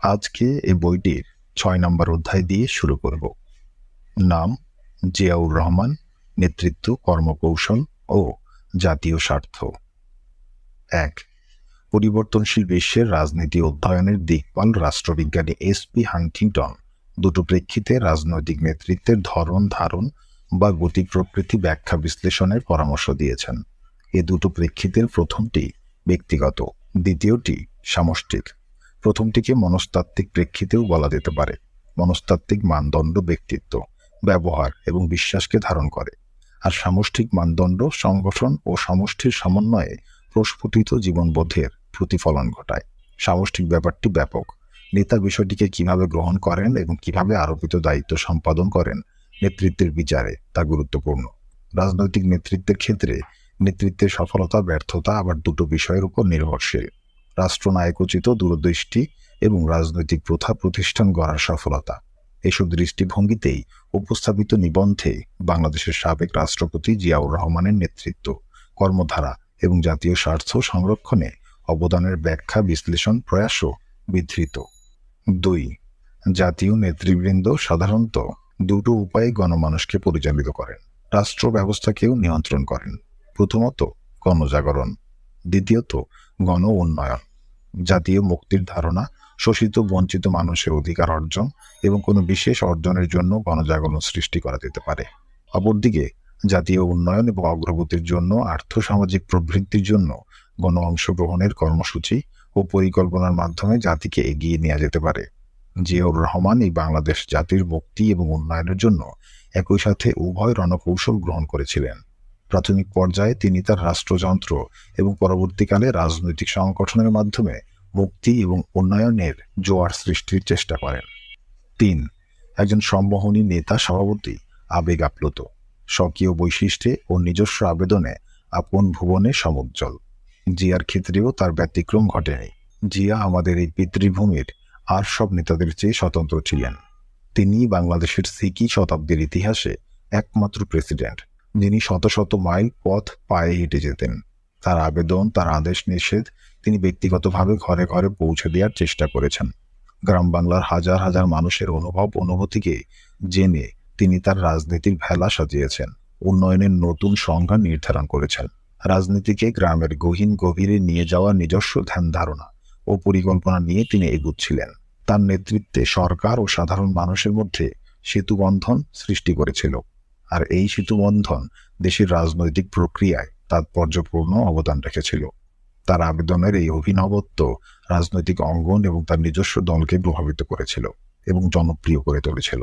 আজকে এই বইটির ৬ নম্বর অধ্যায় দিয়ে শুরু করব। নাম জিয়াউর রহমান, নেতৃত্ব, কর্মকৌশল ও জাতীয় স্বার্থ। ১. পরিবর্তনশীল বিশ্বের রাজনীতি অধ্যয়নের দিকপাল রাষ্ট্রবিজ্ঞানী এস.পি. হান্টিংটন দুটো প্রেক্ষিতে রাজনৈতিক নেতৃত্বের ধরন ধারণ বা গতি প্রকৃতি ব্যাখ্যা বিশ্লেষণের পরামর্শ দিয়েছেন। এ দুটো প্রেক্ষিতের প্রথমটি ব্যক্তিগত, দ্বিতীয়টি সামষ্টিক। প্রথমটিকে মনস্তাত্ত্বিক প্রেক্ষিতেও বলা যেতে পারে। মনস্তাত্ত্বিক মানদণ্ড ব্যক্তিত্ব, ব্যবহার এবং বিশ্বাসকে ধারণ করে, আর সামষ্টিক মানদণ্ড সংগঠন ও সমষ্টির সমন্বয়ে প্রস্ফুটিত জীবনবোধের প্রতিফলন ঘটায়। সামষ্টিক ব্যাপারটি ব্যাপক। নেতা বিষয়টিকে কিভাবে গ্রহণ করেন এবং কিভাবে আরোপিত দায়িত্ব সম্পাদন করেন নেতৃত্বের বিচারে তা গুরুত্বপূর্ণ। রাজনৈতিক নেতৃত্বের ক্ষেত্রে নেতৃত্বের সফলতা ব্যর্থতা আবার দুটো বিষয়ের উপর নির্ভরশীল: রাষ্ট্রনায়কোচিত দূরদৃষ্টি এবং রাজনৈতিক প্রথা প্রতিষ্ঠান গড়ার সফলতা। এসব দৃষ্টিভঙ্গিতেই উপস্থাপিত নিবন্ধে বাংলাদেশের সাবেক রাষ্ট্রপতি জিয়াউর রহমানের নেতৃত্ব, কর্মধারা এবং জাতীয় স্বার্থ সংরক্ষণে অবদানের ব্যাখ্যা বিশ্লেষণ প্রয়াসও বিধৃত। ২. জাতীয় নেতৃবৃন্দ সাধারণত দুটো উপায়ে গণমানুষকে পরিচালিত করেন, রাষ্ট্র ব্যবস্থাকেও নিয়ন্ত্রণ করেন। প্রথমত গণজাগরণ, দ্বিতীয়ত গণ উন্নয়ন। জাতীয় মুক্তির ধারণা, শোষিত বঞ্চিত মানুষের অধিকার অর্জন এবং কোনো বিশেষ অর্জনের জন্য গণজাগরণ সৃষ্টি করা যেতে পারে। অপরদিকে জাতীয় উন্নয়ন এবং অগ্রগতির জন্য আর্থসামাজিক প্রবৃদ্ধির জন্য গণ অংশগ্রহণের কর্মসূচি ও পরিকল্পনার মাধ্যমে জাতিকে এগিয়ে নেওয়া যেতে পারে। জিয়াউর রহমান এই বাংলাদেশ জাতির মুক্তি এবং উন্নয়নের জন্য একই সাথে উভয় রণকৌশল গ্রহণ করেছিলেন। প্রাথমিক পর্যায়ে তিনি তার রাষ্ট্রযন্ত্র এবং পরবর্তীকালে রাজনৈতিক সংগঠনের মাধ্যমে মুক্তি এবং উন্নয়নের জোয়ার সৃষ্টির চেষ্টা করেন। ৩. একজন সম্মোহনী নেতা স্বভাবতই আবেগ আপ্লুত, স্বকীয় বৈশিষ্ট্যে ও নিজস্ব আবেদনে আপন ভুবনে সমুজ্জ্বল। জিয়ার ক্ষেত্রেও তার ব্যতিক্রম ঘটেনি। জিয়া আমাদের এই পিতৃভূমির আর সব নেতাদের চেয়ে স্বতন্ত্র ছিলেন। তিনি বাংলাদেশের সিকি শতাব্দীর ইতিহাসে একমাত্র প্রেসিডেন্ট যিনি শত শত মাইল পথ পায়ে হেঁটে যেতেন। তার আবেদন, তার আদেশ নিষেধ তিনি ব্যক্তিগতভাবে ঘরে ঘরে পৌঁছে দেওয়ার চেষ্টা করেছেন। গ্রাম বাংলার হাজার হাজার মানুষের অনুভব অনুভূতিকে জেনে তিনি তার রাজনীতির ভেলা সাজিয়েছেন, উন্নয়নের নতুন সংজ্ঞা নির্ধারণ করেছেন। রাজনীতিকে গ্রামের গহীন গভীরে নিয়ে যাওয়ার নিজস্ব ধ্যান ধারণা ও পরিকল্পনা নিয়ে তিনি এগুচ্ছিলেন। তার নেতৃত্বে সরকার ও সাধারণ মানুষের মধ্যে সেতুবন্ধন সৃষ্টি করেছিল, আর এই সেতুবন্ধন দেশের রাজনৈতিক প্রক্রিয়ায় তাৎপর্যপূর্ণ অবদান রেখেছিল। তার আবেদনের এই অভিনবত্ব রাজনৈতিক অঙ্গন এবং তার নিজস্ব দলকে প্রভাবিত করেছিল এবং জনপ্রিয় করে তুলেছিল।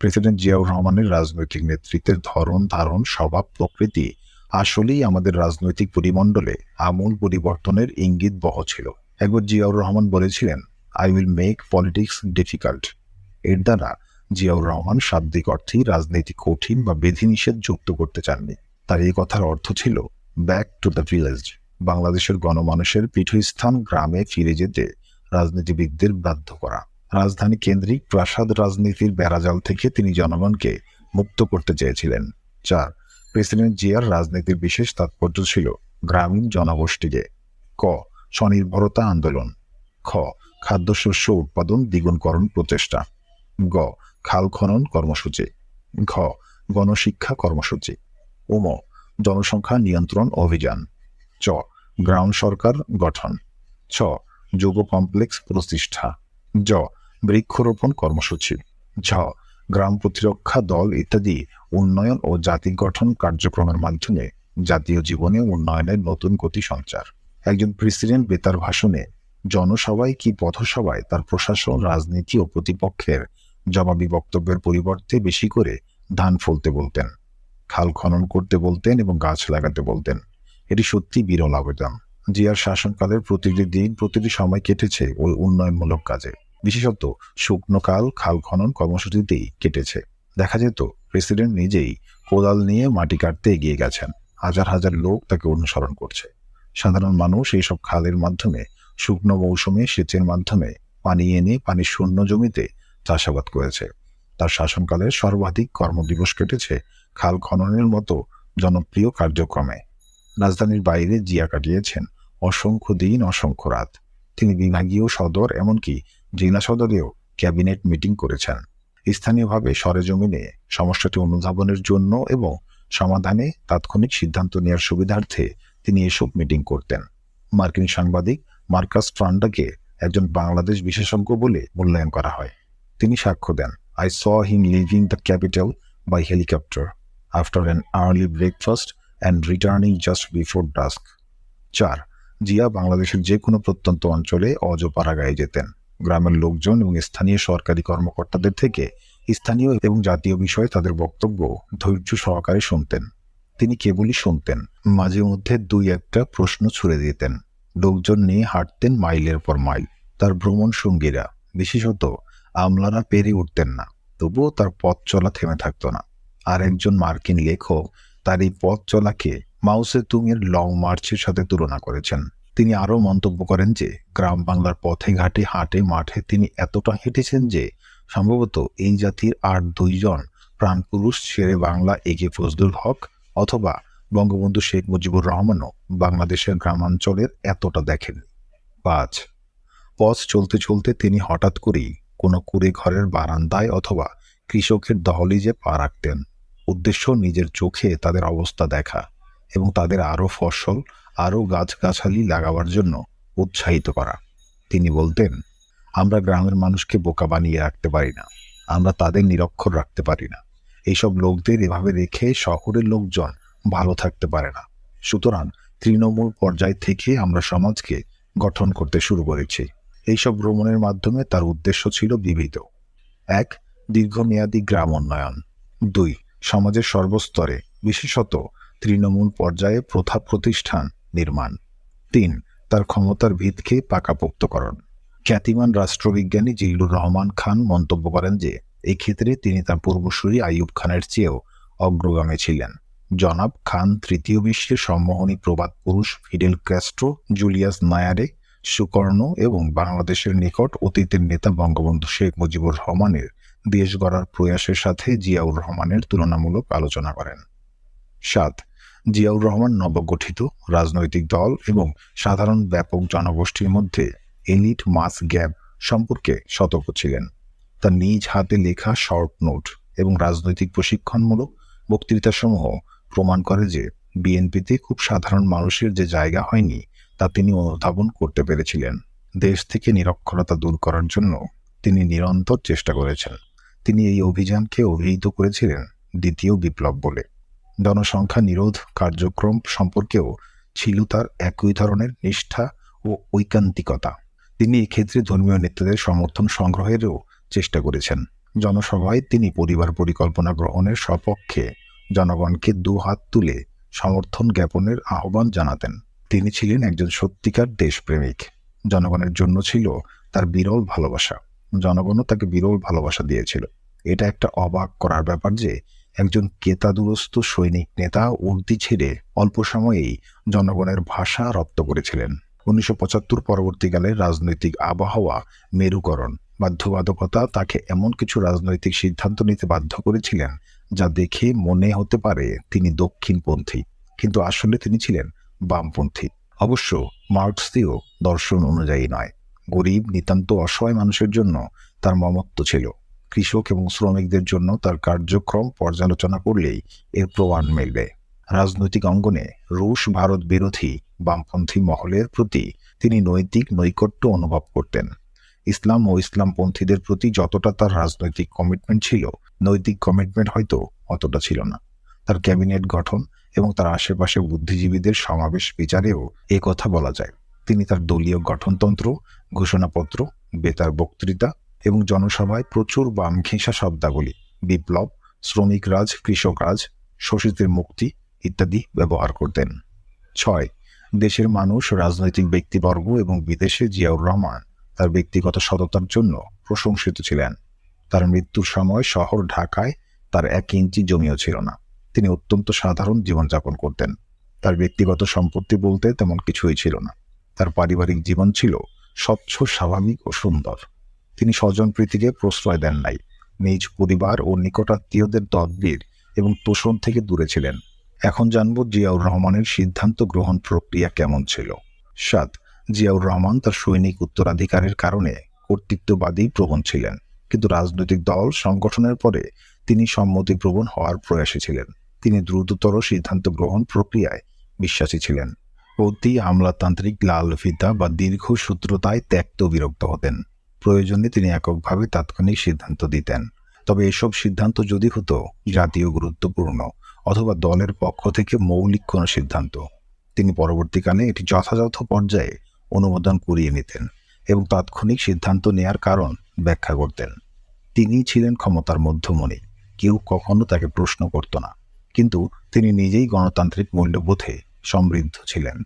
প্রেসিডেন্ট জিয়াউর রহমানের রাজনৈতিক নেতৃত্বের ধরন ধারণ স্বভাব প্রকৃতি আসলেই আমাদের রাজনৈতিক পরিমণ্ডলে আমূল পরিবর্তনের ইঙ্গিত বহ ছিল। একবার জিয়াউর রহমান বলেছিলেন, I will make politics difficult. এর দ্বারা জিয়াউর রহমান শাব্দিক অর্থেই রাজনীতি কঠিন বা বিধিনিষেধ যুক্ত করতে চাননি। তার এই কথার অর্থ ছিল ব্যাক টু দ্য ভিলেজ, বাংলাদেশের গণমানুষের পীঠস্থান গ্রামে ফিরে যেতে রাজনীতিবিদদের বাধ্য করা। রাজধানী কেন্দ্রিক প্রাসাদ রাজনীতির বেড়াজাল থেকে তিনি জনগণকে মুক্ত করতে চেয়েছিলেন। ৪. প্রেসিডেন্ট জিয়ার রাজনীতির বিশেষ তাৎপর্য ছিল গ্রামীণ জনগোষ্ঠীকে। ক. স্বনির্ভরতা আন্দোলন। খ. খাদ্যশস্য উৎপাদন দ্বিগুণকরণ প্রচেষ্টা। গ. খাল খনন কর্মসূচি। ঘ. গণশিক্ষা কর্মসূচি। উম. জনসংখ্যা নিয়ন্ত্রণ অভিযান। চ. গ্রাম সরকার গঠন। ছ. যুব কমপ্লেক্স প্রতিষ্ঠা। জ. বৃক্ষরোপণ কর্মসূচি। ঝ. গ্রাম প্রতিরক্ষা দল ইত্যাদি উন্নয়ন ও জাতি গঠন কার্যক্রমের মাধ্যমে জাতীয় জীবনে উন্নয়নের নতুন গতি সঞ্চার। একজন প্রেসিডেন্ট বেতার ভাষণে, জনসভায় কি পথসভায় তার প্রশাসন, রাজনীতি ও প্রতিপক্ষের জবাবি বক্তব্যের পরিবর্তে বেশি করে ধান ফলতে বলতেন, খাল খনন করতে বলতেন এবং গাছ লাগাতে বলতেন। এটি সত্যি বিরল আবেদন। জিয়ার শাসনকালের প্রতিটি দিন, প্রতিটি সময় কেটেছে ওই উন্নয়নমূলক কাজে, বিশেষত শুকনো খাল খনন কর্মসূচিতেই কেটেছে। দেখা যেত প্রেসিডেন্ট নিজেই কোদাল নিয়ে মাটি কাটতে এগিয়ে গেছেন, হাজার হাজার লোক তাকে অনুসরণ করছে। সাধারণ মানুষ এইসব খালের মাধ্যমে শুকনো মৌসুমে সেচের মাধ্যমে পানি এনে পানির শূন্য জমিতে চাষাবাদ করেছে। তার শাসনকালের সর্বাধিক কর্মদিবস কেটেছে খাল খননের মতো জনপ্রিয় কার্যক্রমে। রাজধানীর বাইরে জিয়া কাটিয়েছেন অসংখ্য দিন, অসংখ্য রাত। তিনি বিভাগীয়, সদর, এমনকি জেলা সদরেও ক্যাবিনেট মিটিং করেছেন। স্থানীয়ভাবে সরেজমিনে সমস্যাটি অনুধাবনের জন্য এবং সমাধানে তাৎক্ষণিক সিদ্ধান্ত নেওয়ার সুবিধার্থে তিনি এসব মিটিং করতেন। মার্কিন সাংবাদিক মার্কাস ট্রান্ডাকে একজন বাংলাদেশ বিশেষজ্ঞ বলে মূল্যায়ন করা হয়। তিনি সাক্ষ্য দেন, "I saw him leaving the capital by helicopter after an early breakfast and returning just before dusk." 4. Zia বাংলাদেশের যে কোনো প্রত্যন্ত অঞ্চলে অজপাড়াগাঁয়ে যেতেন। গ্রামের লোকজন এবং স্থানীয় সরকারি কর্মকর্তাদের থেকে স্থানীয় এবং জাতীয় বিষয়ে তাদের বক্তব্য ধৈর্য সহকারে শুনতেন। তিনি কেবলই শুনতেন, মাঝে মধ্যে দুই একটা প্রশ্ন ছুড়ে দিতেন। লোকজন নিয়ে হাঁটতেন মাইলের পর মাইল। তার ভ্রমণ সঙ্গীরা, বিশেষত আমলারা পেরে উঠতেন না, তবুও তার পথ চলা থেমে থাকত না। আর একজন মার্কিন লেখক তার এই পথ চলাকে মাও সে-তুংয়ের লং মার্চের সাথে তুলনা করেছেন। তিনি আরও মন্তব্য করেন যে গ্রাম বাংলার পথে ঘাটে হাটে মাঠে তিনি এতটা হেঁটেছেন যে সম্ভবত এই জাতির আর 2 জন প্রাণপুরুষ শেরে বাংলা একে ফজলুল হক অথবা বঙ্গবন্ধু শেখ মুজিবুর রহমানও বাংলাদেশের গ্রামাঞ্চলের এতটা দেখেন। 5. পথ চলতে চলতে তিনি হঠাৎ করেই কোনো কুঁড়ে ঘরের বারান্দায় অথবা কৃষকের দহলিজে পা রাখতেন। উদ্দেশ্য নিজের চোখে তাদের অবস্থা দেখা এবং তাদের আরও ফসল আরও গাছগাছালি লাগাবার জন্য উৎসাহিত করা। তিনি বলতেন, "আমরা গ্রামের মানুষকে বোকা বানিয়ে রাখতে পারি না, আমরা তাদের নিরক্ষর রাখতে পারি না। এইসব লোকদের এভাবে রেখে শহরের লোকজন ভালো থাকতে পারে না। সুতরাং তৃণমূল পর্যায় থেকে আমরা সমাজকে গঠন করতে শুরু করেছি।" এইসব ভ্রমণের মাধ্যমে তার উদ্দেশ্য ছিল বিবিধ। 1. দীর্ঘমেয়াদী গ্রাম উন্নয়ন। 2. সমাজের সর্বস্তরে বিশেষত তৃণমূল পর্যায়ে প্রথা প্রতিষ্ঠান নির্মাণ। 3. তার ক্ষমতার ভিতকে পাকাপোক্তকরণ। খ্যাতিমান রাষ্ট্রবিজ্ঞানী জিল্লুর রহমান খান মন্তব্য করেন যে এই ক্ষেত্রে তিনি তার পূর্বসূরি আইয়ুব খানের চেয়েও অগ্রগামী ছিলেন। জনাব খান তৃতীয় বিশ্বের সম্মোহনী প্রবাদ পুরুষ ফিডেল ক্যাস্ট্রো, জুলিয়াস নায়ারে, সুকর্ণ এবং বাংলাদেশের নিকট অতীতের নেতা বঙ্গবন্ধু শেখ মুজিবুর রহমানের দেশ গড়ার প্রয়াসের সাথে জিয়াউর রহমানের তুলনামূলক আলোচনা করেন। 7. জিয়াউর রহমান নবগঠিত রাজনৈতিক দল এবং সাধারণ ব্যাপক জনগোষ্ঠীর মধ্যে এলিট মাস গ্যাপ সম্পর্কে সতর্ক ছিলেন। তার নিজ হাতে লেখা শর্ট নোট এবং রাজনৈতিক প্রশিক্ষণমূলক বক্তৃতাসমূহ প্রমাণ করে যে বিএনপিতে খুব সাধারণ মানুষের যে জায়গা হয়নি তা তিনি অনুধাবন করতে পেরেছিলেন। দেশ থেকে নিরক্ষরতা দূর করার জন্য তিনি নিরন্তর চেষ্টা করেছেন। তিনি এই অভিযানকে অভিহিত করেছিলেন দ্বিতীয় বিপ্লব বলে। জনসংখ্যা নিরোধ কার্যক্রম সম্পর্কেও ছিল তার একই ধরনের নিষ্ঠা ও ঐকান্তিকতা। তিনি এক্ষেত্রে ধর্মীয় নেতাদের সমর্থন সংগ্রহেরও চেষ্টা করেছেন। জনসভায় তিনি পরিবার পরিকল্পনা গ্রহণের সপক্ষে জনগণকে দুহাত তুলে সমর্থন জ্ঞাপনের আহ্বান জানাতেন। তিনি ছিলেন একজন সত্যিকার দেশপ্রেমিক। জনগণের জন্য ছিল তার বিরল ভালোবাসা। জনগণও তাকে বিরল ভালোবাসা দিয়েছিল। এটা একটা অবাক করার ব্যাপার যে একজন কেতাদুরস্ত সৈনিক নেতা উর্দি ছেড়ে অল্প সময়েই জনগণের ভাষা রপ্ত করেছিলেন। 1975 পরবর্তীকালে রাজনৈতিক আবহাওয়া, মেরুকরণ, বাধ্যবাধকতা তাকে এমন কিছু রাজনৈতিক সিদ্ধান্ত নিতে বাধ্য করেছিলেন যা দেখে মনে হতে পারে তিনি দক্ষিণপন্থী, কিন্তু আসলে তিনি ছিলেন বামপন্থী। অবশ্য মার্ক্সীয় দর্শন অনুযায়ী নয়। গরিব নিতান্ত অসহায় মানুষের জন্য তার মমত্ব ছিল। কৃষক এবং শ্রমিকদের জন্য তার কার্যক্রম পর্যালোচনা করলেই এর প্রমাণ মিলবে। রাজনৈতিক অঙ্গনে রুশ ভারত বিরোধী বামপন্থী মহলের প্রতি তিনি নৈতিক নৈকট্য অনুভব করতেন। ইসলাম ও ইসলামপন্থীদের প্রতি যতটা তার রাজনৈতিক কমিটমেন্ট ছিল, নৈতিক কমিটমেন্ট হয়তো অতটা ছিল না। তার ক্যাবিনেট গঠন এবং তার আশেপাশে বুদ্ধিজীবীদের সমাবেশ বিচারেও এ কথা বলা যায়। তিনি তার দলীয় গঠনতন্ত্র, ঘোষণাপত্র, বেতার বক্তৃতা এবং জনসভায় প্রচুর বাম ঘেঁষা শব্দাবলী, বিপ্লব, শ্রমিক রাজ, কৃষক রাজ, শোষিতের মুক্তি ইত্যাদি ব্যবহার করতেন। 6. দেশের মানুষ, রাজনৈতিক ব্যক্তিবর্গ এবং বিদেশে জিয়াউর রহমান তার ব্যক্তিগত সততার জন্য প্রশংসিত ছিলেন। তার মৃত্যুর সময় শহর ঢাকায় তার 1 ইঞ্চি জমিও ছিল না। তিনি অত্যন্ত সাধারণ জীবনযাপন করতেন। তার ব্যক্তিগত সম্পত্তি বলতে তেমন কিছুই ছিল না। তার পারিবারিক জীবন ছিল স্বচ্ছ, স্বাভাবিক ও সুন্দর। তিনি স্বজনপ্রীতিকে প্রশ্রয় দেন নাই। নিজ পরিবার ও নিকটাত্মীয়দের তদবির এবং তোষণ থেকে দূরে ছিলেন। এখন জানব জিয়াউর রহমানের সিদ্ধান্ত গ্রহণ প্রক্রিয়া কেমন ছিল। 7. জিয়াউর রহমান তার সৈনিক উত্তরাধিকারের কারণে কর্তৃত্ববাদী প্রবণ ছিলেন, কিন্তু রাজনৈতিক দল সংগঠনের পরে তিনি সম্মতিপ্রবণ হওয়ার প্রয়াসী ছিলেন। তিনি দ্রুততর সিদ্ধান্ত গ্রহণ প্রক্রিয়ায় বিশ্বাসী ছিলেন। অতি আমলাতান্ত্রিক লাল ফিতা বা দীর্ঘ সূত্রতায় ত্যক্ত বিরক্ত হতেন। প্রয়োজনে তিনি এককভাবে তাৎক্ষণিক সিদ্ধান্ত দিতেন। তবে এসব সিদ্ধান্ত যদি হতো জাতীয় গুরুত্বপূর্ণ অথবা দলের পক্ষ থেকে মৌলিক কোনো সিদ্ধান্ত, তিনি পরবর্তীকালে এটি যথাযথ পর্যায়ে অনুমোদন করিয়ে নিতেন এবং তাৎক্ষণিক সিদ্ধান্ত নেয়ার কারণ ব্যাখ্যা করতেন। তিনি ছিলেন ক্ষমতার মধ্যমণি, কেউ কখনো তাকে প্রশ্ন করত না, কিন্তু তিনি নিজেই গণতান্ত্রিক মূল্যবোধে সমৃদ্ধ ছিলেন।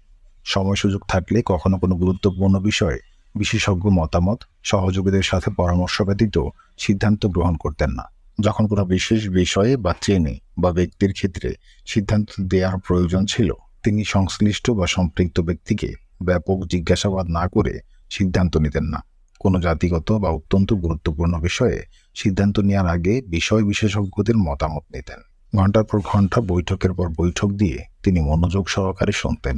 সময় সুযোগ থাকলে কখনো কোনো গুরুত্বপূর্ণ বিষয়ে বিশেষজ্ঞ মতামত, সহযোগীদের সাথে পরামর্শ ব্যতীত সিদ্ধান্ত গ্রহণ করতেন না। যখন কোনো বিশেষ বিষয়ে বা চেনে বা ব্যক্তির ক্ষেত্রে সিদ্ধান্ত দেওয়ার প্রয়োজন ছিল, তিনি সংশ্লিষ্ট বা সম্পৃক্ত ব্যক্তিকে ব্যাপক জিজ্ঞাসাবাদ না করে সিদ্ধান্ত নিতেন না। কোনো জাতিগত বা অত্যন্ত গুরুত্বপূর্ণ বিষয়ে সিদ্ধান্ত নেওয়ার আগে বিষয় বিশেষজ্ঞদের মতামত নিতেন। ঘন্টার পর ঘন্টা, বৈঠকের পর বৈঠক দিয়ে তিনি মনোযোগ সহকারে শুনতেন।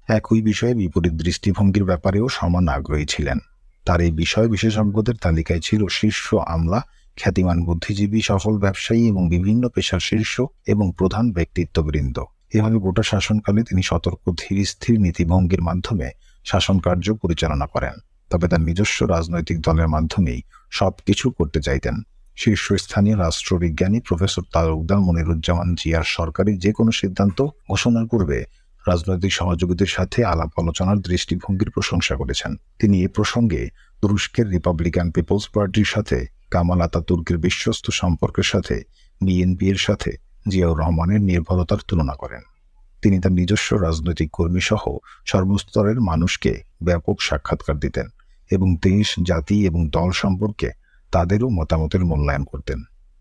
একই বিষয়ে বিপরীত দৃষ্টিভঙ্গির ব্যাপারেও সমান আগ্রহী ছিলেন। তার এই বিষয় বিশেষজ্ঞদের তালিকায় ছিল শীর্ষ আমলা, খ্যাতিমান বুদ্ধিজীবী, সফল ব্যবসায়ী এবং বিভিন্ন পেশার শীর্ষ এবং প্রধান ব্যক্তিত্ববৃন্দ। এভাবে গোটা শাসনকালে তিনি সতর্ক, ধীর স্থির নীতিভঙ্গির মাধ্যমে শাসন কার্য পরিচালনা করেন। তবে তার নিজস্ব রাজনৈতিক দলের মাধ্যমেই সবকিছু করতে চাইতেন। শীর্ষস্থানীয় রাষ্ট্রবিজ্ঞানী প্রফেসর তালুকদার মনিরুজ্জামান জিয়ার সরকারি যে কোনো সিদ্ধান্ত ঘোষণার পূর্বে রাজনৈতিক সহযোগীদের সাথে আলাপ আলোচনার দৃষ্টিভঙ্গির প্রশংসা করেছেন। তিনি এ প্রসঙ্গে তুরস্কের রিপাবলিকান পিপলস পার্টির সাথে কামাল আতাতুর্কের বিশ্বস্ত সম্পর্কের সাথে বিএনপি এর সাথে জিয়াউর রহমানের নির্ভরতার তুলনা করেন। তিনি তার নিজস্ব রাজনৈতিক কর্মী সহ সর্বস্তরের মানুষকে ব্যাপক সাক্ষাৎকার দিতেন এবং দেশ, জাতি এবং দল সম্পর্কে তাদেরও মতামতের মূল্যায়ন করতেন।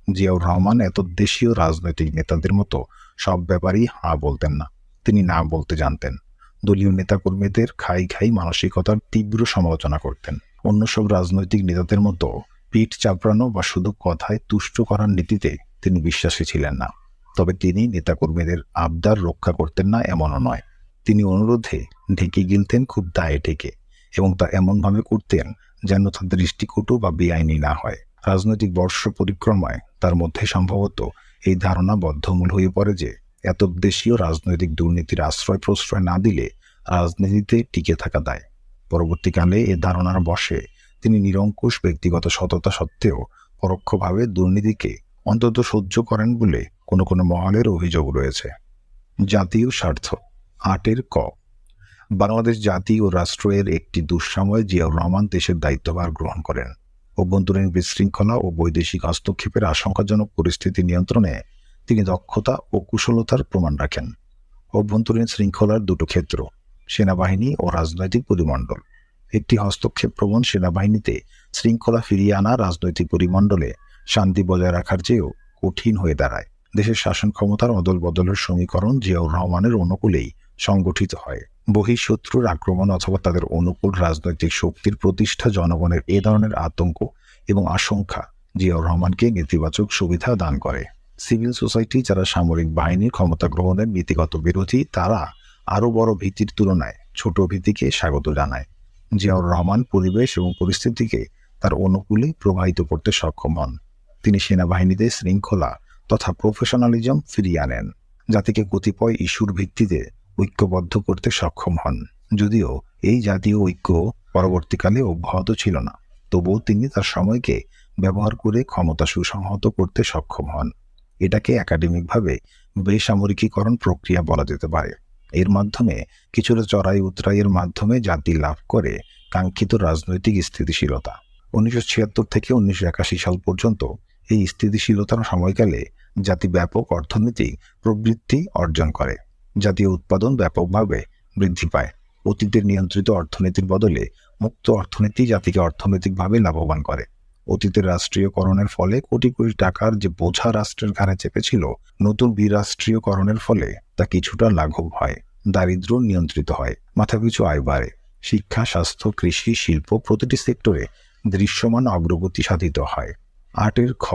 জিয়াউর রহমান এতদ্দেশীয় রাজনৈতিক নেতাদের মতো সব ব্যাপারেই হাঁ বলতেন না, তিনি না বলতে জানতেন। দলীয় নেতাকর্মীদের খাই খাই মানসিকতার তীব্র সমালোচনা করতেন। অন্য সব রাজনৈতিক নেতাদের মতো পিঠ চাপড়ানো বা শুধু কথায় তুষ্ট করার নীতিতে তিনি বিশ্বাসী ছিলেন না। তবে তিনি নেতাকর্মীদের আবদার রক্ষা করতেন না এমনও নয়। তিনি অনুরোধে ঢেকে গিলতেন খুব দায়ে ঢেকে, এবং তা এমনভাবে করতেন যেন তার দৃষ্টিকটু বা বেআইনি না হয়। রাজনৈতিক বর্ষ পরিক্রমায় তার মধ্যে সম্ভবত এই ধারণা বদ্ধমূল হয়ে পড়ে যে এতদ্দেশীয় রাজনৈতিক দুর্নীতির আশ্রয় প্রশ্রয় না দিলে রাজনীতিতে টিকে থাকা দায়। পরবর্তীকালে এ ধারণার বশে তিনি নিরঙ্কুশ ব্যক্তিগত সততা সত্ত্বেও পরোক্ষভাবে দুর্নীতিকে অন্তত সহ্য করেন বলে কোনো কোনো মহলের অভিযোগ রয়েছে। জাতীয় স্বার্থ ৮-এর ক। বাংলাদেশ জাতি ও রাষ্ট্রের একটি দুঃসময়ে জিয়াউর রহমান দেশের দায়িত্বভার গ্রহণ করেন। অভ্যন্তরীণ বিশৃঙ্খলা ও বৈদেশিক হস্তক্ষেপের আশঙ্কাজনক পরিস্থিতি নিয়ন্ত্রণে তিনি দক্ষতা ও কুশলতার প্রমাণ রাখেন। অভ্যন্তরীণ শৃঙ্খলার দুটো ক্ষেত্র, সেনাবাহিনী ও রাজনৈতিক পরিমণ্ডল। একটি হস্তক্ষেপ প্রবণ সেনাবাহিনীতে শৃঙ্খলা ফিরিয়ে আনা রাজনৈতিক পরিমণ্ডলে শান্তি বজায় রাখার চেয়েও কঠিন হয়ে দাঁড়ায়। দেশের শাসন ক্ষমতার অদল বদলের সমীকরণ জিয়াউর রহমানের অনুকূলেই সংগঠিত হয়। বহিঃশত্রুর আক্রমণ অথবা তাদের অনুকূল রাজনৈতিক শক্তির প্রতিষ্ঠা জনগণের এ ধরনের আতঙ্ক এবং আশঙ্কা জিয়াউর রহমানকে নেতিবাচক সুবিধা দান করে। সিভিল সোসাইটি, যারা সামরিক বাহিনীর ক্ষমতা গ্রহণের নীতিগত বিরোধী, তারা আরও বড় ভীতির তুলনায় ছোট ভীতিকে স্বাগত জানায়। জিয়াউর রহমান পরিবেশ এবং পরিস্থিতিকে তার অনুকূলে প্রবাহিত করতে সক্ষম হন। তিনি সেনাবাহিনীতে শৃঙ্খলা তথা প্রফেশনালিজম ফিরিয়ে আনেন, জাতিকে কতিপয় ইস্যুর ভিত্তিতে ঐক্যবদ্ধ করতে সক্ষম হন। যদিও এই জাতীয় ঐক্য পরবর্তীকালে অব্যাহত ছিল না, তবুও তিনি তার সময়কে ব্যবহার করে ক্ষমতা সুসংহত করতে সক্ষম হন। এটাকে একাডেমিকভাবে বেসামরিকীকরণ প্রক্রিয়া বলা যেতে পারে। এর মাধ্যমে কিছুটা চড়াই উতরাইয়ের মাধ্যমে জাতি লাভ করে কাঙ্ক্ষিত রাজনৈতিক স্থিতিশীলতা। 1976 থেকে 1981 সাল পর্যন্ত এই স্থিতিশীলতার সময়কালে জাতি ব্যাপক অর্থনৈতিক প্রবৃদ্ধি অর্জন করে। জাতীয় উৎপাদন ব্যাপকভাবে বৃদ্ধি পায়। অতীতের নিয়ন্ত্রিত অর্থনীতির বদলে মুক্ত অর্থনীতি জাতিকে অর্থনৈতিকভাবে লাভবান করে। অতীতের রাষ্ট্রীয়করণের ফলে কোটি কোটি টাকার যে বোঝা রাষ্ট্রের ঘাড়ে চেপেছিল, নতুন বিরাষ্ট্রীয়করণের ফলে তা কিছুটা লাঘব হয়। দারিদ্র্য নিয়ন্ত্রিত হয়, মাথাপিছু আয় বাড়ে। শিক্ষা, স্বাস্থ্য, কৃষি, শিল্প প্রতিটি সেক্টরে দৃশ্যমান অগ্রগতি সাধিত হয়। ৮-এর খ।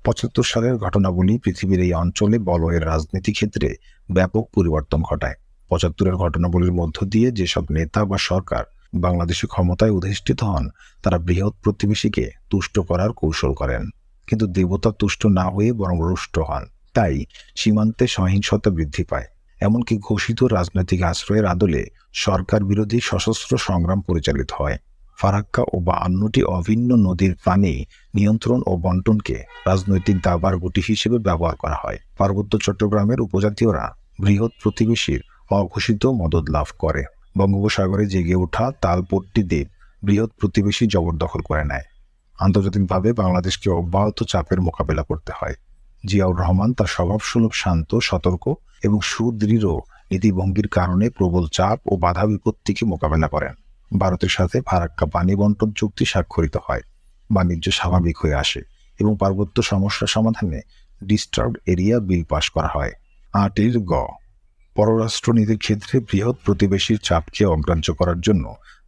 ৭৫ সালের ঘটনাবলী পৃথিবীর এই অঞ্চলে বলয়ের রাজনীতি ক্ষেত্রে ব্যাপক পরিবর্তন ঘটায়। ৭৫-এর ঘটনাবলীর মধ্য দিয়ে যেসব নেতা বা সরকার বাংলাদেশি ক্ষমতায় অধিষ্ঠিত হন, তারা বৃহৎ প্রতিবেশীকে তুষ্ট করার কৌশল করেন, কিন্তু দেবতা তুষ্ট না হয়ে বরং রুষ্ট হন। তাই সীমান্তে সহিংসতা বৃদ্ধি পায়। এমনকি ঘোষিত রাজনৈতিক আশ্রয়ের আদলে সরকার বিরোধী সশস্ত্র সংগ্রাম পরিচালিত হয়। ফারাক্কা ও 52টি অভিন্ন নদীর পানি নিয়ন্ত্রণ ও বন্টনকে রাজনৈতিক দাবার গুটি হিসেবে ব্যবহার করা হয়। পার্বত্য চট্টগ্রামের উপজাতীয়রা বৃহৎ প্রতিবেশীর অঘোষিত মদদ লাভ করে। বঙ্গোপসাগরে জেগে ওঠা তালপট্টি দ্বীপ বৃহৎ প্রতিবেশী জবরদখল করে নেয়। আন্তর্জাতিকভাবে বাংলাদেশকে অব্যাহত চাপের মোকাবেলা করতে হয়। জিয়াউর রহমান তার স্বভাবসুলভ শান্ত, সতর্ক এবং সুদৃঢ় নীতিভঙ্গির কারণে প্রবল চাপ ও বাধা বিপত্তিকে মোকাবেলা করেন। ভারতের সাথে ফারাক্কা পানি বন্টন চুক্তি স্বাক্ষরিত হয়, বাণিজ্য স্বাভাবিক হয়ে আসে এবং পার্বত্য সমস্যা সমাধানে ডিস্টার্বড এরিয়া বিল পাশ করা হয়। ৮ গ পররাষ্ট্রনীতির ক্ষেত্রে বৃহৎ প্রতিবেশীর চাপকে অগ্রাহ্য করার জন্য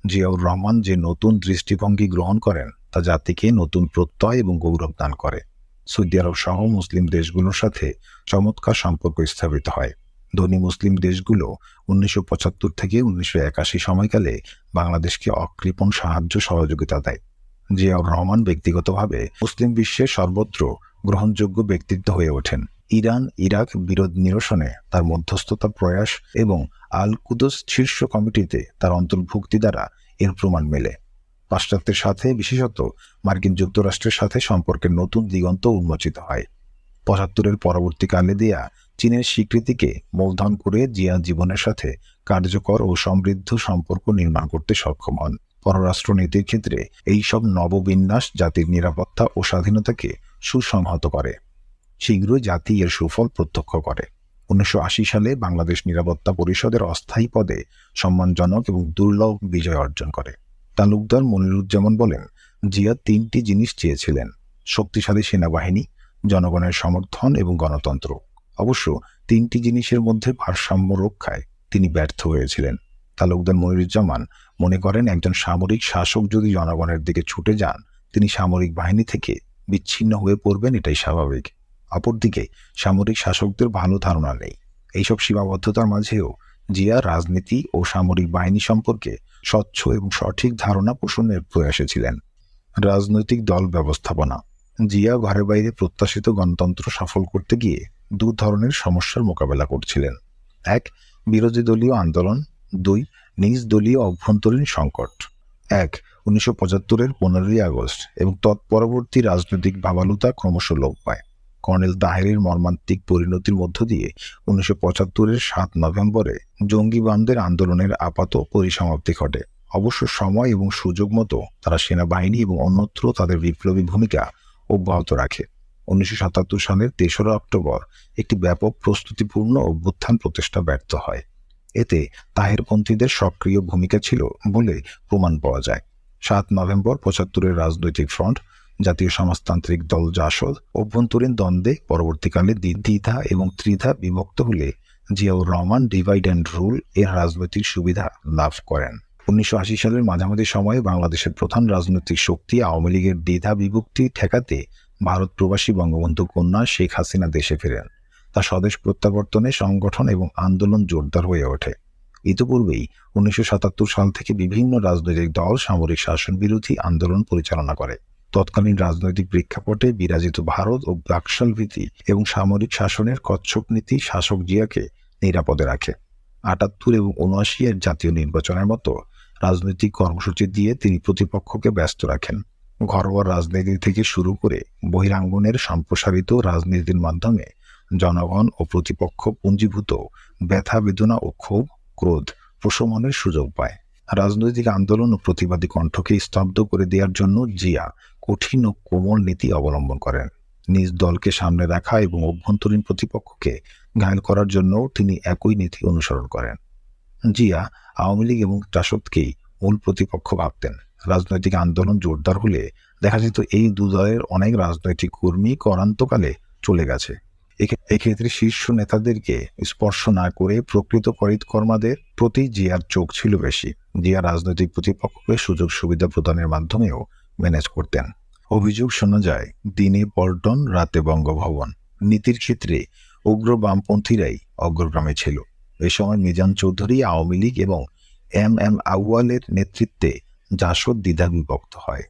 জিয়াউর রহমান যে নতুন দৃষ্টিভঙ্গি গ্রহণ করেন তা জাতিকে নতুন প্রত্যয় এবং গৌরব দান করে। সৌদি আরব সহ মুসলিম দেশগুলোর সাথে চমৎকার সম্পর্ক স্থাপিত হয়। ধনী মুসলিম দেশগুলো 1975 থেকে 1981 সময়কালে বাংলাদেশকে অকৃপণ সাহায্য সহযোগিতা দেয়। জিয়াউর রহমান ব্যক্তিগতভাবে মুসলিম বিশ্বের সর্বত্র গ্রহণযোগ্য ব্যক্তিত্ব হয়ে ওঠেন। ইরান ইরাক বিরোধ নিরসনে তার মধ্যস্থতা প্রয়াস এবং আল কুদস শীর্ষ কমিটিতে তার অন্তর্ভুক্তি দ্বারা এর প্রমাণ মেলে। পাশ্চাত্যের সাথে, বিশেষত মার্কিন যুক্তরাষ্ট্রের সাথে সম্পর্কের নতুন দিগন্ত উন্মোচিত হয়। 75-এর পরবর্তীকালে দেয়া চীনের স্বীকৃতিকে মূলধন করে জিয়া জীবনের সাথে কার্যকর ও সমৃদ্ধ সম্পর্ক নির্মাণ করতে সক্ষম হন। পররাষ্ট্রনীতির ক্ষেত্রে এই সব নববিন্যাস জাতির নিরাপত্তা ও স্বাধীনতাকে সুসংহত করে। শীঘ্রই জাতি এর সুফল প্রত্যক্ষ করে। 1980 সালে বাংলাদেশ নিরাপত্তা পরিষদের অস্থায়ী পদে সম্মানজনক এবং দুর্লভ বিজয় অর্জন করে। তালুকদার মনিরুজ্জামান বলেন, জিয়া 3টি জিনিস চেয়েছিলেন: শক্তিশালী সেনাবাহিনী, জনগণের সমর্থন এবং গণতন্ত্র। অবশ্য 3টি জিনিসের মধ্যে ভারসাম্য রক্ষায় তিনি ব্যর্থ হয়েছিলেন। তালুকদার মনিরুজ্জামান মনে করেন, একজন সামরিক শাসক যদি জনগণের দিকে ছুটে যান, তিনি সামরিক বাহিনী থেকে বিচ্ছিন্ন হয়ে পড়বেন, এটাই স্বাভাবিক। অপরদিকে সামরিক শাসকদের ভালো ধারণা নেই। এইসব সীমাবদ্ধতার মাঝেও জিয়া রাজনীতি ও সামরিক বাহিনী সম্পর্কে স্বচ্ছ এবং সঠিক ধারণা পোষণের প্রয়াসে ছিলেন। রাজনৈতিক দল ব্যবস্থাপনা। জিয়া ঘরে বাইরে প্রত্যাশিত গণতন্ত্র সফল করতে গিয়ে 2 ধরনের সমস্যার মোকাবেলা করছিলেন: 1, বিরোধী দলীয় আন্দোলন; 2, নিজ দলীয় অভ্যন্তরীণ সংকট। 1975-এর 15ই আগস্ট এবং তৎপরবর্তী রাজনৈতিক ভাবালুতা ক্রমশ লোপ পায়। কর্নেল তাহেরের মর্মান্তিক পরিণতির মধ্য দিয়ে 1975-এর 7 নভেম্বরে জঙ্গিবামদের আন্দোলনের আপাত পরিসমাপ্তি ঘটে। অবশ্য সময় এবং সুযোগ মতো তারা সেনাবাহিনী এবং অন্যত্র তাদের বিপ্লবী ভূমিকা অব্যাহত রাখে। 1977 সালের 3রা অক্টোবর একটি ব্যাপক প্রস্তুতিপূর্ণ অভ্যুত্থান প্রচেষ্টা ব্যর্থ হয়। এতে তাহেরপন্থীদের সক্রিয় ভূমিকা ছিল বলে প্রমাণ পাওয়া যায়। 7 নভেম্বর 75-এর রাজনৈতিক ফ্রন্ট, জাতীয় সমাজতান্ত্রিক দল জাসদ অভ্যন্তরীণ দ্বন্দ্বে পরবর্তীকালে দ্বিধা এবং ত্রিধা বিভক্ত হলে Ziaur Rahman divide and rule এর রাজনৈতিক সুবিধা লাভ করেন। 1980 সালের মাঝামাঝি সময়ে বাংলাদেশের প্রধান রাজনৈতিক শক্তি আওয়ামী লীগের দ্বিধা বিভক্তি ঠেকাতে ভারত প্রবাসী বঙ্গবন্ধু কন্যা শেখ হাসিনা দেশে ফেরেন। তার স্বদেশ প্রত্যাবর্তনে সংগঠন এবং আন্দোলন জোরদার হয়ে ওঠে। ইতিপূর্বেই 1977 সাল থেকে বিভিন্ন রাজনৈতিক দল সামরিক শাসন বিরোধী আন্দোলন পরিচালনা করে। তৎকালীন রাজনৈতিক প্রেক্ষাপটে বিরাজিত ভারত ও বাকশাল ভীতি এবং সামরিক শাসনের কচ্ছপ নীতি শাসক জিয়াকে নিরাপদে রাখে। 78 এবং 79-এর জাতীয় নির্বাচনের মতো রাজনৈতিক কর্মসূচি দিয়ে তিনি প্রতিপক্ষকে ব্যস্ত রাখেন। ঘরোয়া রাজনীতি থেকে শুরু করে বহিরাঙ্গনের সম্প্রসারিত রাজনীতির মাধ্যমে জনগণ ও প্রতিপক্ষ পুঞ্জীভূত ব্যথা বেদনা ও ক্ষোভ ক্রোধ প্রশমনের সুযোগ পায়। রাজনৈতিক আন্দোলন ও প্রতিবাদী কণ্ঠকে স্তব্ধ করে দেওয়ার জন্য জিয়া কঠিন ও কোমল নীতি অবলম্বন করেন। নিজ দলকে সামনে রাখা এবং অভ্যন্তরীণ প্রতিপক্ষকে ঘায়েল করার জন্য তিনি একই নীতি অনুসরণ করেন। জিয়া আওয়ামী লীগ এবং জাসদকেই মূল প্রতিপক্ষ ভাবতেন। রাজনৈতিক আন্দোলন জোরদার হলে দেখা যেত এই 2 দলের অনেক রাজনৈতিক কর্মী করান্তকালে চলে গেছে। এক্ষেত্রে শীর্ষ নেতাদেরকে স্পর্শ না করে প্রকৃত কর্মীদের প্রতি জিয়ার চোখ ছিল বেশি। জিয়া রাজনৈতিক প্রতিপক্ষকে সুযোগ সুবিধা প্রদানের মাধ্যমেও ম্যানেজ করতেন। অভিযোগ শোনা যায়, দিনে পল্টন, রাতে বঙ্গভবন। নীতির ক্ষেত্রে উগ্র বামপন্থীরাই অগ্রগামী ছিল। এ সময় মিজান চৌধুরী আওয়ামী লীগ এবং এম আউয়ালের নেতৃত্বে জাসদ দ্বিধা বিভক্ত হয়।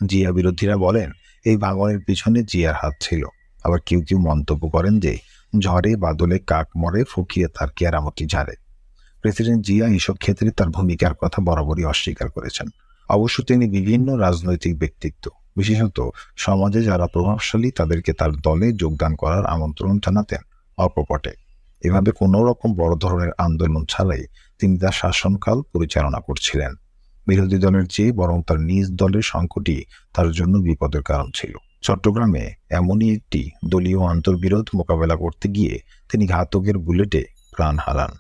জিয়া বিরোধীরা বলেন এই ভাঙনের পিছনে জিয়ার হাত ছিল। আবার কেউ কেউ মন্তব্য করেন যে ঝড়ে বাদলে কাক মরে, ফকিরে তার কেরামতি ঝাড়ে। প্রেসিডেন্ট জিয়া এসব ক্ষেত্রে তার ভূমিকার কথা বরাবরই অস্বীকার করেছেন। অবশ্য তিনি বিভিন্ন রাজনৈতিক ব্যক্তিত্ব, বিশেষত সমাজে যারা প্রভাবশালী, তাদেরকে তার দলে যোগদান করার আমন্ত্রণ জানাতেন অকপটে। এভাবে কোনো রকম বড় ধরনের আন্দোলন ছাড়াই তিনি তার শাসনকাল পরিচালনা করছিলেন। বিরোধী দলের চেয়ে বরং তার নিজ দলের সংকটই তার জন্য বিপদের কারণ ছিল। চট্টগ্রামে এমনই একটি দলীয় আন্তর্বিরোধ মোকাবেলা করতে গিয়ে তিনি ঘাতকের বুলেটে প্রাণ হারান।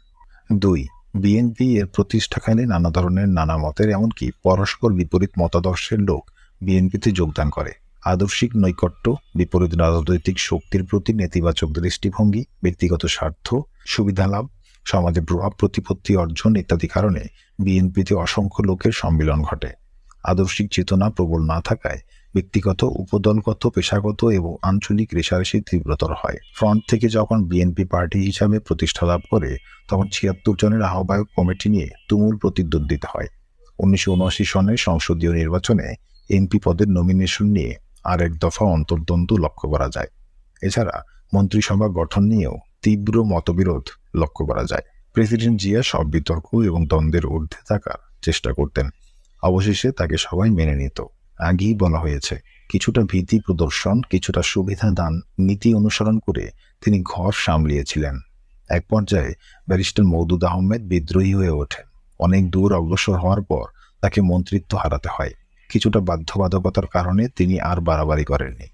2. বিএনপি এর প্রতিষ্ঠাকালে নানা ধরনের নানা মতের, এমনকি পরস্পর বিপরীত মতাদর্শের লোক বিএনপিতে যোগদান করে। আদর্শিক নৈকট্য, বিপরীত রাজনৈতিক শক্তির প্রতি নেতিবাচক দৃষ্টিভঙ্গি, ব্যক্তিগত স্বার্থ, সুবিধা লাভ, সমাজে প্রভাব প্রতিপত্তি অর্জন ইত্যাদি কারণে বিএনপিতে অসংখ্য লোকের সম্মিলন ঘটে। আদর্শিক চেতনা প্রবল না থাকায় ব্যক্তিগত, উপদলগত, পেশাগত এবং আঞ্চলিক রেষারেষি তীব্রতর হয়। ফ্রন্ট থেকে যখন বিএনপি পার্টি হিসাবে প্রতিষ্ঠা লাভ করে, তখন 76 জনের আহ্বায়ক কমিটি নিয়ে তুমুল প্রতিদ্বন্দ্বিতা হয়। 1979 সনের সংসদীয় নির্বাচনে এমপি পদের নমিনেশন নিয়ে আরেক দফা অন্তর্দ্বন্দ্ব লক্ষ্য করা যায়। এছাড়া মন্ত্রিসভা গঠন নিয়েও তীব্র মতবিরোধ লক্ষ্য করা যায়। প্রেসিডেন্ট জিয়া সব বিতর্ক এবং দ্বন্দ্বের ঊর্ধ্বে থাকার চেষ্টা করতেন। অবশেষে তাকে সবাই মেনে নিত। আগেই বলা হয়েছে, কিছুটা ভীতি প্রদর্শন, কিছুটা সুবিধা দান নীতি অনুসরণ করে তিনি ঘর সামলিয়েছিলেন। এক পর্যায়ে ব্যারিস্টার মওদুদ আহমেদ বিদ্রোহী হয়ে ওঠেন। অনেক দূর অগ্রসর হওয়ার পর তাকে মন্ত্রিত্ব হারাতে হয়। কিছুটা বাধ্যবাধকতার কারণে তিনি আর বাড়াবাড়ি করেননি।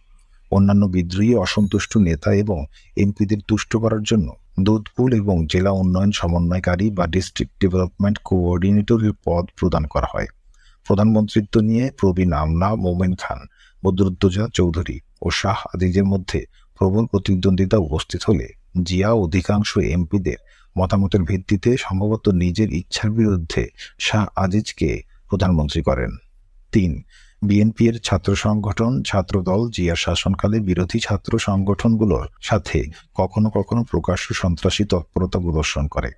অন্যান্য বিদ্রোহী, অসন্তুষ্ট নেতা এবং এমপিদের তুষ্ট করার জন্য দুধপুল এবং জেলা উন্নয়ন সমন্বয়কারী বা ডিস্ট্রিক্ট ডেভেলপমেন্ট কোঅর্ডিনেটরের পদ প্রদান করা হয়। প্রধানমন্ত্রিত্ব নিয়ে প্রবীণ আমলা মোমেন খান, বদরুদ্দোজা চৌধুরী ও শাহ আজিজের মধ্যে প্রবল প্রতিদ্বন্দ্বিতা উপস্থিত হলে জিয়া অধিকাংশ এমপিদের মতামতের ভিত্তিতে সম্ভবত নিজের ইচ্ছার বিরুদ্ধে শাহ আজিজকে প্রধানমন্ত্রী করেন। 3. বিএনপি এর ছাত্র সংগঠন, ছাত্রদল জিয়ার শাসনকালে বিরোধী ছাত্র সংগঠনগুলোর সাথে কখনো কখনো প্রকাশ্য সন্ত্রাসী তৎপরতা প্রদর্শন করে।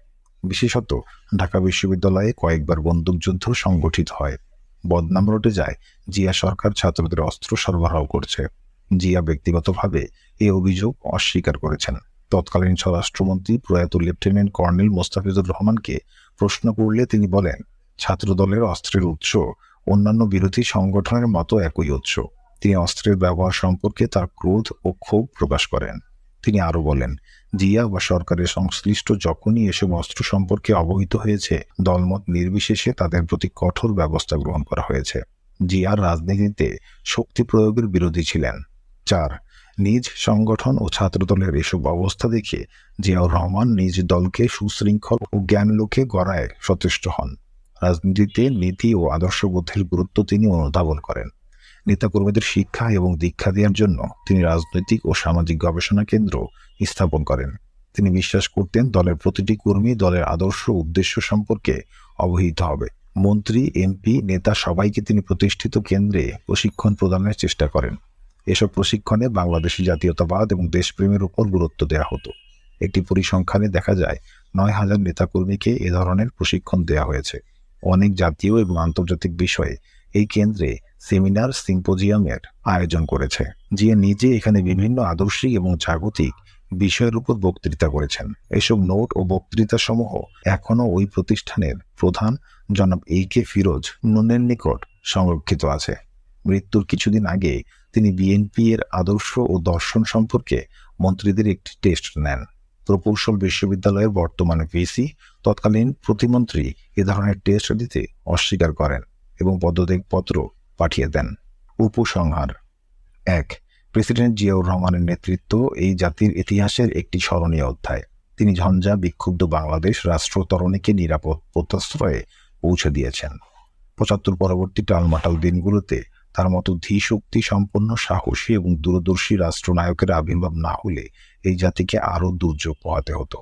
বিশেষত ঢাকা বিশ্ববিদ্যালয়ে কয়েকবার বন্দুকযুদ্ধ সংগঠিত হয়। বদনাম রটে যায় জিয়া সরকার ছাত্রদের অস্ত্র সরবরাহ করছে। জিয়া ব্যক্তিগতভাবে এই অভিযোগ অস্বীকার করেছেন। তৎকালীন স্বরাষ্ট্রমন্ত্রী প্রয়াত লেফটেন্যান্ট কর্নেল মোস্তাফিজুর রহমানকে প্রশ্ন করলে তিনি বলেন, ছাত্রদলের অস্ত্রের উৎস অন্যান্য বিরোধী সংগঠনের মতো একই উৎস। তিনি অস্ত্রের ব্যবহার সম্পর্কে তার ক্রোধ ও ক্ষোভ প্রকাশ করেন। তিনি আরো বলেন, জিয়া বা সরকারের সংশ্লিষ্ট যখনই এসব অস্ত্র সম্পর্কে অবহিত হয়েছে, দলমত নির্বিশেষে তাদের প্রতি কঠোর ব্যবস্থা গ্রহণ করা হয়েছে। জিয়া রাজনীতিতে শক্তি প্রয়োগের বিরোধী ছিলেন। 4. নিজ সংগঠন ও ছাত্রদলের এসব অবস্থা দেখে জিয়াউর রহমান নিজ দলকে সুশৃঙ্খল ও জ্ঞানলোকে গড়ায় সচেষ্ট হন। রাজনীতিতে নীতি ও আদর্শবোধের গুরুত্ব তিনি অনুধাবন করেন। নেতাকর্মীদের শিক্ষা এবং দীক্ষা দেওয়ার জন্য তিনি রাজনৈতিক ও সামাজিক গবেষণা কেন্দ্র স্থাপন করেন। তিনি বিশ্বাস করতেন দলের প্রতিটি কর্মী দলের আদর্শ উদ্দেশ্য সম্পর্কে অবহিত হবে। মন্ত্রী, এমপি, নেতা সবাইকে তিনি প্রতিষ্ঠিত কেন্দ্রে প্রশিক্ষণ প্রদানের চেষ্টা করেন। এসব প্রশিক্ষণে বাংলাদেশি জাতীয়তাবাদ এবং দেশপ্রেমের উপর গুরুত্ব দেওয়া হতো। একটি পরিসংখ্যানে দেখা যায় 9,000 নেতাকর্মীকে এ ধরনের প্রশিক্ষণ দেওয়া হয়েছে। অনেক জাতীয় এবং আন্তর্জাতিক বিষয়ে এই কেন্দ্রে সেমিনার, সিম্পোজিয়ামের আয়োজন করেছে। জিয়া নিজে এখানে বিভিন্ন আদর্শিক এবং জাগতিক বিষয়ের উপর বক্তৃতা করেছেন। এসব নোট ও বক্তৃতা সমূহ এখনও ওই প্রতিষ্ঠানের প্রধান জনাব A.K. ফিরোজ নুনের নিকট সংরক্ষিত আছে। মৃত্যুর কিছুদিন আগে তিনি বিএনপি এর আদর্শ ও দর্শন সম্পর্কে মন্ত্রীদের একটি টেস্ট নেন। প্রকৌশল বিশ্ববিদ্যালয়ের বর্তমানে ভিসি তৎকালীন প্রতিমন্ত্রী এ ধরনের টেস্ট দিতে অস্বীকার করেন এবং পদত্যাগপত্র পাঠিয়ে দেন। উপসংহার: 1. প্রেসিডেন্ট জিয়াউর রহমানের নেতৃত্ব এই জাতির ইতিহাসের একটি স্মরণীয় অধ্যায়। তিনি ঝঞ্ঝা বিক্ষুব্ধ বাংলাদেশ রাষ্ট্রতরণীকে নিরাপদ প্রত্যাশ্রয়ে পৌঁছে দিয়েছেন। 75 পরবর্তী টালমাটাল দিনগুলোতে তার মতো ধীশক্তি সম্পন্ন, সাহসী এবং দূরদর্শী রাষ্ট্রনায়কের আবির্ভাব না হলে এই জাতিকে আরও দুর্যোগ পোহাতে হতো।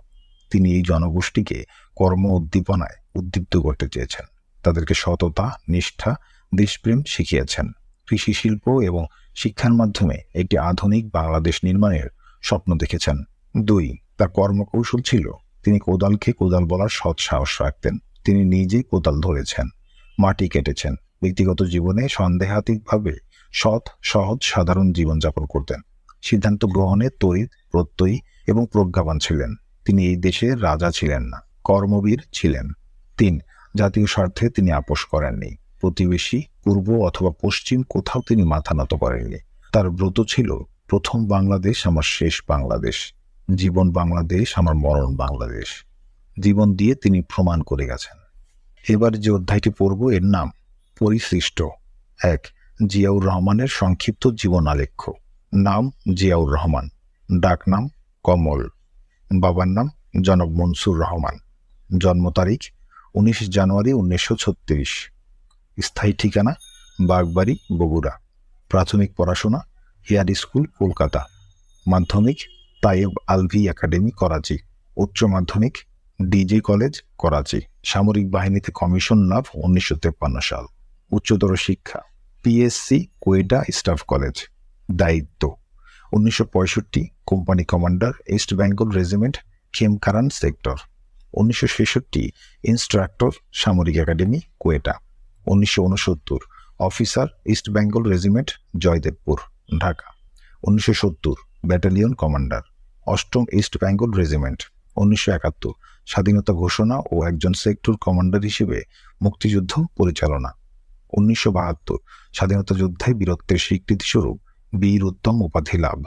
তিনি এই জনগোষ্ঠীকে কর্ম উদ্দীপনায় উদ্দীপ্ত করতে চেয়েছেন। তাদেরকে সততা, নিষ্ঠা, দেশপ্রেম শিখিয়েছেন। কৃষি, শিল্প এবং শিক্ষার মাধ্যমে একটি আধুনিক বাংলাদেশ নির্মাণের স্বপ্ন দেখেছেন। 2. তার কর্মকৌশল ছিল তিনি কোদালকে কোদাল বলার সৎ সাহস রাখতেন। তিনি নিজেই কোদাল ধরেছেন, মাটি কেটেছেন। ব্যক্তিগত জীবনে সন্দেহাতীতভাবে সৎ, সহজ, সাধারণ জীবনযাপন করতেন। সিদ্ধান্ত গ্রহণে তড়িৎ, প্রত্যয়ী এবং প্রজ্ঞাবান ছিলেন। তিনি এই দেশের রাজা ছিলেন না, কর্মবীর ছিলেন। 3. জাতীয় স্বার্থে তিনি আপোস করেননি। প্রতিবেশী, পূর্ব অথবা পশ্চিম কোথাও তিনি মাথা নত করেননি। তার ব্রত ছিল, প্রথম বাংলাদেশ আমার শেষ বাংলাদেশ, জীবন বাংলাদেশ আমার মরণ বাংলাদেশ। জীবন দিয়ে তিনি প্রমাণ করে গেছেন। এবার যে অধ্যায়টি পড়ব এর নাম পরিসৃষ্ট। 1. জিয়াউর রহমানের সংক্ষিপ্ত জীবন আলেখ্য। নাম জিয়াউর রহমান, ডাক নাম কমল, বাবার নাম জনাব মনসুর রহমান, জন্ম তারিখ 19 জানুয়ারি 1936, স্থায়ী ঠিকানা বাগবাড়ি, বগুড়া। প্রাথমিক পড়াশোনা হেয়ার স্কুল, কলকাতা। মাধ্যমিক তায়েব আলভি একাডেমি, করাচি। উচ্চ মাধ্যমিক ডিজে কলেজ, করাচি। সামরিক বাহিনীতে কমিশন লাভ 1953 সাল। উচ্চতর শিক্ষা পিএসসি, কোয়েটা স্টাফ কলেজ। দায়িত্ব 1965 company commander, East Bengal regiment, Khemkaran sector. 1966 instructor, সামরিক academy, Quetta. 1969 officer, East Bengal regiment, Joydebpur, Dhaka. 1970 battalion commander, 8ম ইস্ট বেঙ্গল রেজিমেন্ট। 1971 স্বাধীনতা ঘোষণা ও একজন সেক্টর কমান্ডার হিসেবে মুক্তিযুদ্ধ পরিচালনা। 1972 স্বাধীনতা যুদ্ধে বীরত্বের স্বীকৃতিস্বরূপ বীর উত্তম উপাধি লাভ।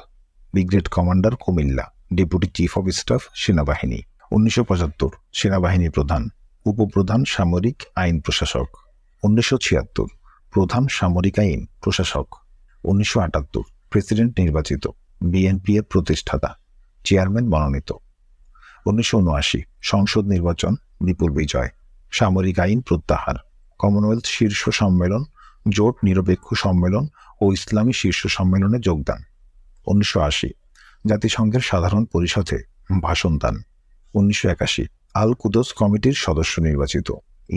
Brigade commander, Comilla. Deputy chief of staff, সেনাবাহিনী। 1975 সেনাবাহিনী প্রধান, উপপ্রধান সামরিক আইন প্রশাসক। 1976 প্রধান সামরিক আইন প্রশাসক। 1978 প্রেসিডেন্ট নির্বাচিত, বিএনপি এর প্রতিষ্ঠাতা, চেয়ারম্যান মনোনীত। 1979 সংসদ নির্বাচন, বিপুল বিজয়। সামরিক আইন প্রত্যাহার, কমনওয়েলথ শীর্ষ সম্মেলন, জোট নিরপেক্ষ সম্মেলন ও ইসলামী শীর্ষ সম্মেলনে যোগদান। 1980 জাতিসংঘের সাধারণ পরিষদে ভাষণ দান। 1981 আল কুদস কমিটির সদস্য নির্বাচিত।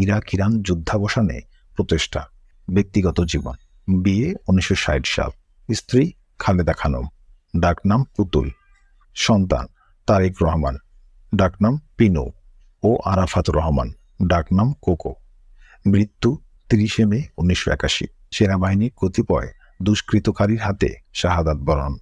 ইরাক ইরান যুদ্ধাবসানে প্রচেষ্টা। ব্যক্তিগত জীবন বিয়ে 1960 সাল। স্ত্রী খালেদা খানম, ডাকনাম পুতুল। সন্তান তারেক রহমান, ডাকনাম পিনু ও আরাফাত রহমান, ডাকনাম কোকো। মৃত্যু 30 মে 1981 সেনাবাহিনীর কতিপয় দুষ্কৃতকারীর হাতে শাহাদাত বরণ।